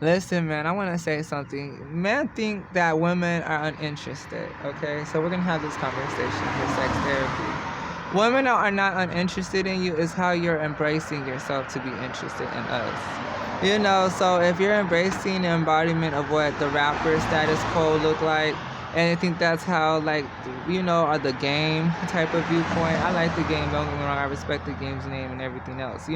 Listen, man, I want to say something. Men think that women are uninterested, okay? So we're going to have this conversation for sex therapy. Women are not uninterested in you, it's how you're embracing yourself to be interested in us. So if you're embracing the embodiment of what the rapper status quo look like, and I think that's how, like, are the game type of viewpoint. I like the game, don't get me wrong, I respect the game's name and everything else.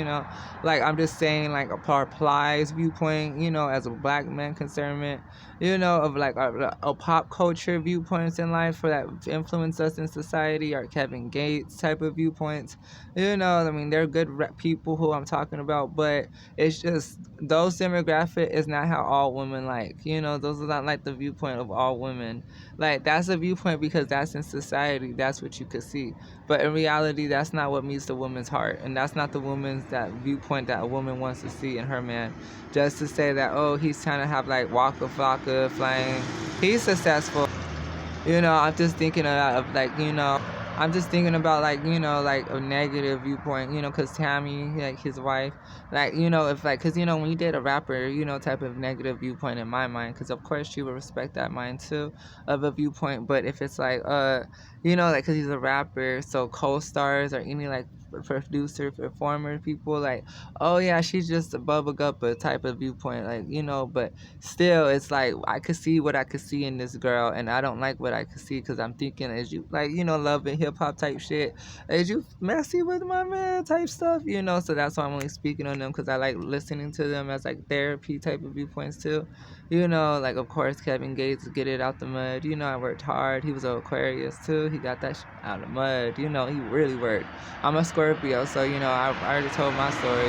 Like, I'm just saying, like, a part Plies viewpoint, as a black man concernment, of like a pop culture viewpoints in life for that influence us in society, or Kevin Gates type of viewpoints. I mean, they're good people who I'm talking about, but it's just those demographic is not how all women like. Those are not like the viewpoint of all women. Like, that's a viewpoint because that's in society, that's what you could see. But in reality, that's not what meets the woman's heart, and that's not the woman's that viewpoint that a woman wants to see in her man. Just to say that, oh, he's trying to have like Waka Flocka flying, he's successful. I'm just thinking of like, I'm just thinking about like, like a negative viewpoint, because Tammy, like his wife, like, if like, because, when you date a rapper, type of negative viewpoint in my mind, because of course she would respect that mind too, of a viewpoint. But if it's like, like, because he's a rapper, so co-stars or any like producer, performer people, like, oh yeah, she's just a Bubba Guppa type of viewpoint, like, but still, it's like I could see what I could see in this girl, and I don't like what I could see because I'm thinking, is you like, love and hip hop type shit? Is you messy with my man type stuff? So that's why I'm only speaking on them, because I like listening to them as like therapy type of viewpoints too. Like, of course, Kevin Gates, get it out the mud. I worked hard. He was an Aquarius too. He got that out of the mud. He really worked. I'm a Scorpio, so I already told my story.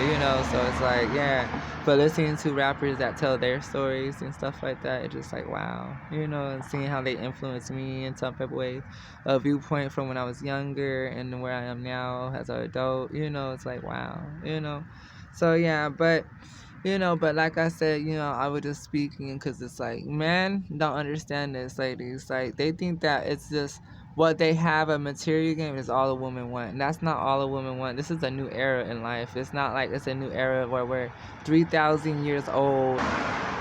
So it's like, yeah. But listening to rappers that tell their stories and stuff like that, it's just like, wow, and seeing how they influence me in some type of way, a viewpoint from when I was younger and where I am now as an adult, it's like, wow. So yeah, but like I said, I was just speaking because it's like, men don't understand this, ladies. Like, they think that it's just what they have, a material game, is all a woman want. And that's not all a woman want. This is a new era in life. It's not like it's a new era where we're 3,000 years old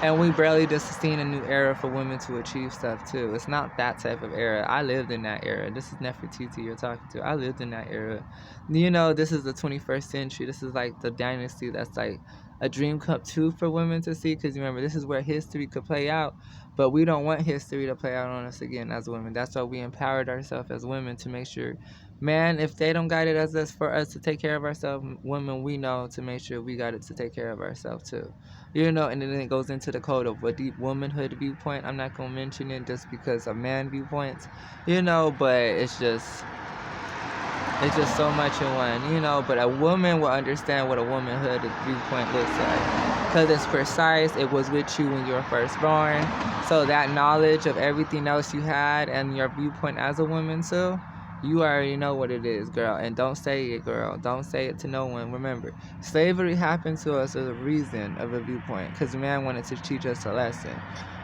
and we barely just seen a new era for women to achieve stuff too. It's not that type of era. I lived in that era. This is Nefertiti you're talking to. I lived in that era. This is the 21st century. This is like the dynasty that's like a dream come true for women to see, because remember, this is where history could play out, but we don't want history to play out on us again as women. That's why we empowered ourselves as women, to make sure, man, if they don't guide it as us, for us to take care of ourselves, women, we know to make sure we got it to take care of ourselves too. And then it goes into the code of a deep womanhood viewpoint. I'm not gonna mention it just because of man viewpoints, but it's just so much in one. But a woman will understand what a womanhood viewpoint looks like, because it's precise. It was with you when you were first born. So that knowledge of everything else you had and your viewpoint as a woman too, you already know what it is, girl. And don't say it, girl. Don't say it to no one. Remember, slavery happened to us as a reason of a viewpoint, because man wanted to teach us a lesson.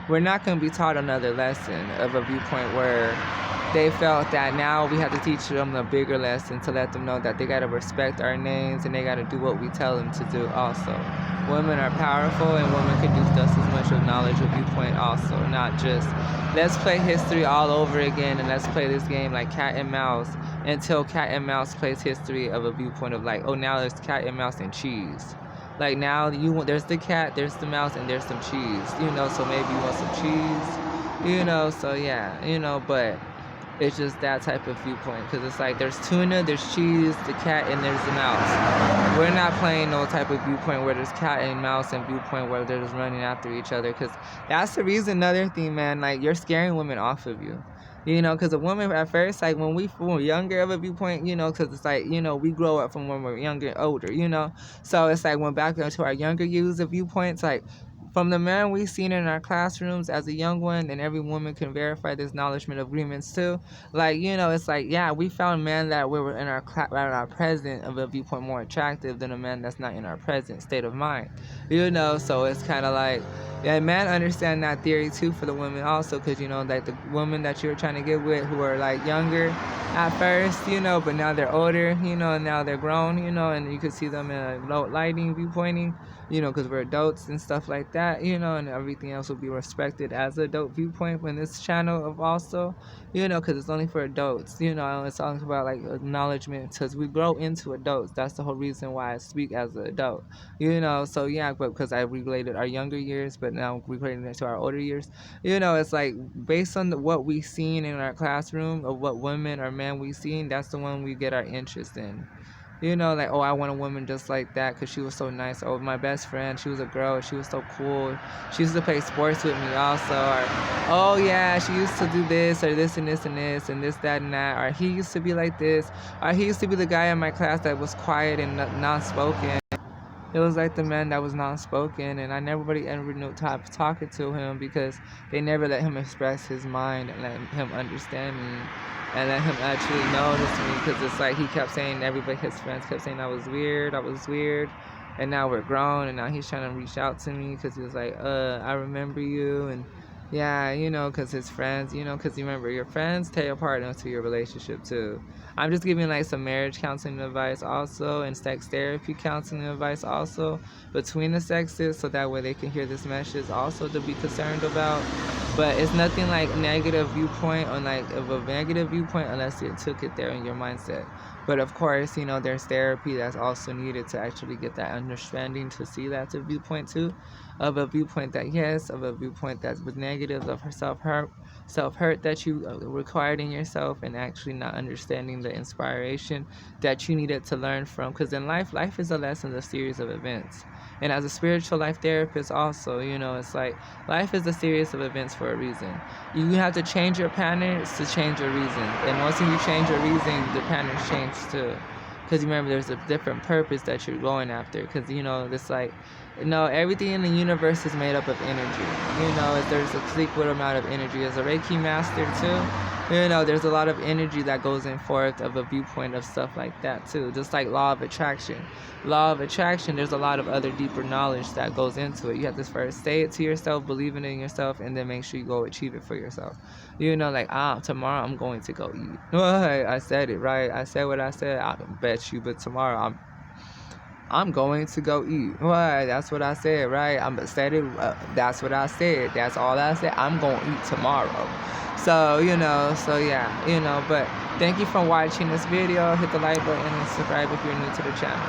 We're not going to be taught another lesson of a viewpoint where they felt that now we have to teach them a bigger lesson, to let them know that they got to respect our names and they got to do what we tell them to do also. Women are powerful, and women can do just as much of knowledge of viewpoint also, not just let's play history all over again and let's play this game like cat and mouse, until cat and mouse plays history of a viewpoint of like, oh, now there's cat and mouse and cheese. Like, now there's the cat, there's the mouse, and there's some cheese. So maybe you want some cheese. So yeah. But it's just that type of viewpoint, because it's like there's tuna, there's cheese, the cat, and there's the mouse. We're not playing no type of viewpoint where there's cat and mouse, and viewpoint where they're just running after each other, because that's the reason. Another thing, man, like, you're scaring women off of you. Because a woman at first, like, when we're younger of a viewpoint, because it's like, we grow up from when we're younger and older. So it's like, when back into our younger years of viewpoints, like, from the men we've seen in our classrooms as a young one, and every woman can verify this acknowledgement agreements too. Like, it's like, yeah, we found men that we were in our present of a viewpoint more attractive than a man that's not in our present state of mind. So it's kind of like, yeah, men understand that theory too for the women also, because like the women that you're trying to get with who are like younger at first, but now they're older, and now they're grown, and you can see them in a low lighting viewpointing. because we're adults and stuff like that, and everything else will be respected as an adult viewpoint when this channel of also, because it's only for adults, it's all about like acknowledgement because we grow into adults. That's the whole reason why I speak as an adult, so yeah, but because I related our younger years, but now we're relating it to our older years, it's like based on what we seen in our classroom of what women or men we seen, that's the one we get our interest in. Like, oh, I want a woman just like that because she was so nice. Oh, my best friend, she was a girl. She was so cool. She used to play sports with me also. Or, oh, yeah, she used to do this or this and this and this and this, that, and that. Or he used to be like this. Or he used to be the guy in my class that was quiet and non-spoken. It was like the man that was non-spoken, and I never really ever knew how to talking to him because they never let him express his mind and let him understand me and let him actually notice me because it's like he kept saying, everybody, his friends kept saying I was weird, and now we're grown, and now he's trying to reach out to me because he was like, I remember you, and yeah, because his friends, because you remember your friends tear apart into your relationship too. I'm just giving like some marriage counseling advice also and sex therapy counseling advice also between the sexes so that way they can hear this message also to be concerned about. But it's nothing like negative viewpoint or like of a negative viewpoint unless you took it there in your mindset. But of course, there's therapy that's also needed to actually get that understanding to see that's a viewpoint too. Of a viewpoint that yes, of a viewpoint that's with negatives of her self-hurt that you required in yourself and actually not understanding the inspiration that you needed to learn from. Because in life is a lesson, a series of events. And as a spiritual life therapist also, it's like life is a series of events for a reason. You have to change your patterns to change your reason. And once you change your reason, the patterns change too. Because remember, there's a different purpose that you're going after. Because, it's like, everything in the universe is made up of energy. There's a equal amount of energy. As a Reiki master too, there's a lot of energy that goes in forth of a viewpoint of stuff like that too. Just like law of attraction. Law of attraction, there's a lot of other deeper knowledge that goes into it. You have to first say it to yourself, believe it in yourself, and then make sure you go achieve it for yourself. Like, tomorrow I'm going to go eat. Well, I said it, right? I said what I said. I bet you, but tomorrow I'm going to go eat. Well, that's what I said, right? Said it. That's what I said. That's all I said. I'm going to eat tomorrow. So, so yeah, but thank you for watching this video. Hit the like button and subscribe if you're new to the channel.